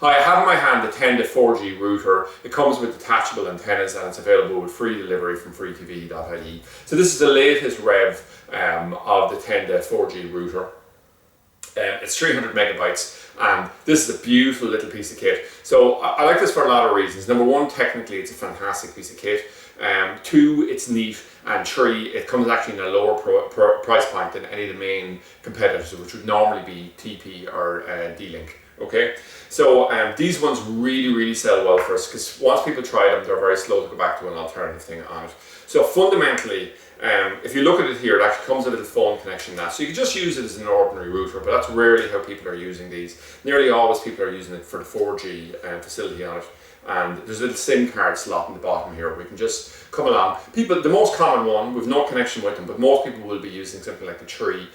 I have in my hand the Tenda 4G router. It comes with detachable antennas and it's available with free delivery from freetv.ie. So this is the latest rev of the Tenda 4G router. It's 300 megabytes and this is a beautiful little piece of kit. So I like this for a lot of reasons. Number one, technically it's a fantastic piece of kit. Two, it's neat, and three, it comes actually in a lower price point than any of the main competitors, which would normally be TP or D-Link. Okay, so these ones really sell well for us because once people try them, they're very slow to go back to an alternative thing on it. So fundamentally, if you look at it here, it actually comes with a little phone connection now. So you can just use it as an ordinary router, but that's rarely how people are using these. Nearly always people are using it for the 4G facility on it. And there's a little SIM card slot in the bottom here. We can just come along. People, the most common one, with no connection with them, but most people will be using something like the Tree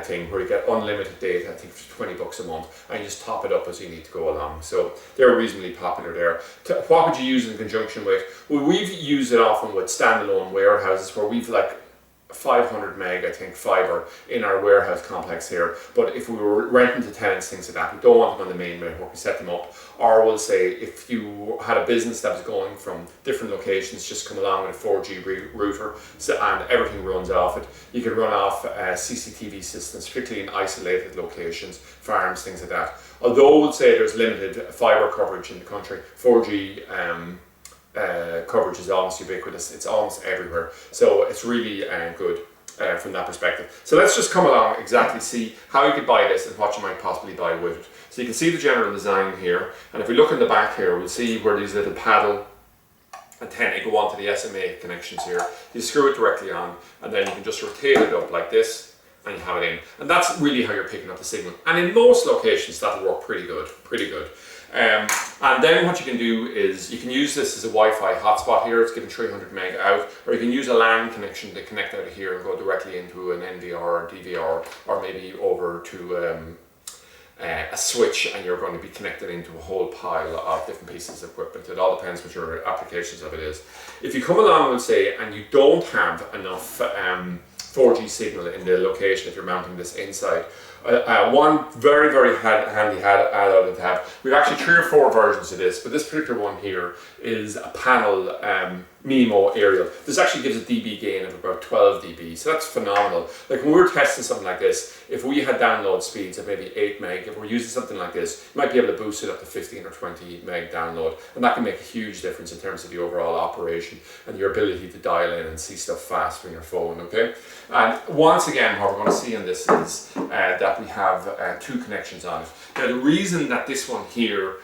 thing, where you get unlimited data, I think for 20 bucks a month, and you just top it up as you need to go along. So they're reasonably popular there. What would you use in conjunction with? Well, we've used it often with standalone warehouses where we've like 500 meg, I think, fiber in our warehouse complex here. But if we were renting to tenants, things like that, we don't want them on the main network, we set them up. Or we'll say if you had a business that was going from different locations, just come along with a 4G router and everything runs off it. You can run off CCTV systems, particularly in isolated locations, farms, things like that. Although we'll say there's limited fiber coverage in the country, 4G coverage is almost ubiquitous. It's almost everywhere, so it's really good from that perspective. So let's just come along, exactly see how you could buy this and what you might possibly buy with it. So you can see the general design here, and if we look in the back here, we'll see where these little paddle antennae go onto the SMA connections here. You screw it directly on, and then you can just rotate it up like this, and you have it in. And that's really how you're picking up the signal. And in most locations, that'll work pretty good. And then what you can do is you can use this as a Wi-Fi hotspot here. It's giving 300 meg out, or you can use a LAN connection to connect out of here and go directly into an NVR or DVR, or maybe over to a switch, and you're going to be connected into a whole pile of different pieces of equipment. It all depends what your applications of it is. If you come along, we'll say, and you don't have enough 4G signal in the location if you're mounting this inside, one very handy add-on to have. We've actually 3 or 4 versions of this, but this particular one here is a panel MIMO aerial. This actually gives a dB gain of about 12 dB, so that's phenomenal. Like when we were testing something like this, if we had download speeds of maybe 8 meg, if we're using something like this, you might be able to boost it up to 15 or 20 meg download, and that can make a huge difference in terms of the overall operation and your ability to dial in and see stuff fast from your phone, okay? And once again, what we're going to see in this is that we have 2 connections on it. Now the reason that this one here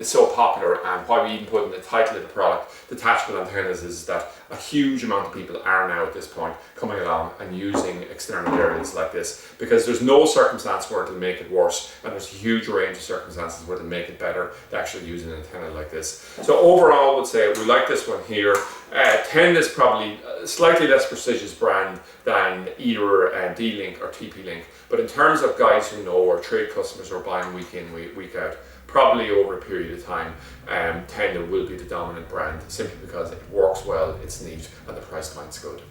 is so popular, and why we even put in the title of the product, detachable antennas, is that a huge amount of people are now at this point coming along and using external aerials like this, because there's no circumstance where it'll make it worse, and there's a huge range of circumstances where it'll make it better to actually use an antenna like this. So overall, I would say we like this one here. Tenda is probably a slightly less prestigious brand than either D-Link or TP-Link, but in terms of guys who know, or trade customers who are buying week in, week out, probably over a period of time, Tenda will be the dominant brand, simply because it works well, it's neat, and the price point's good.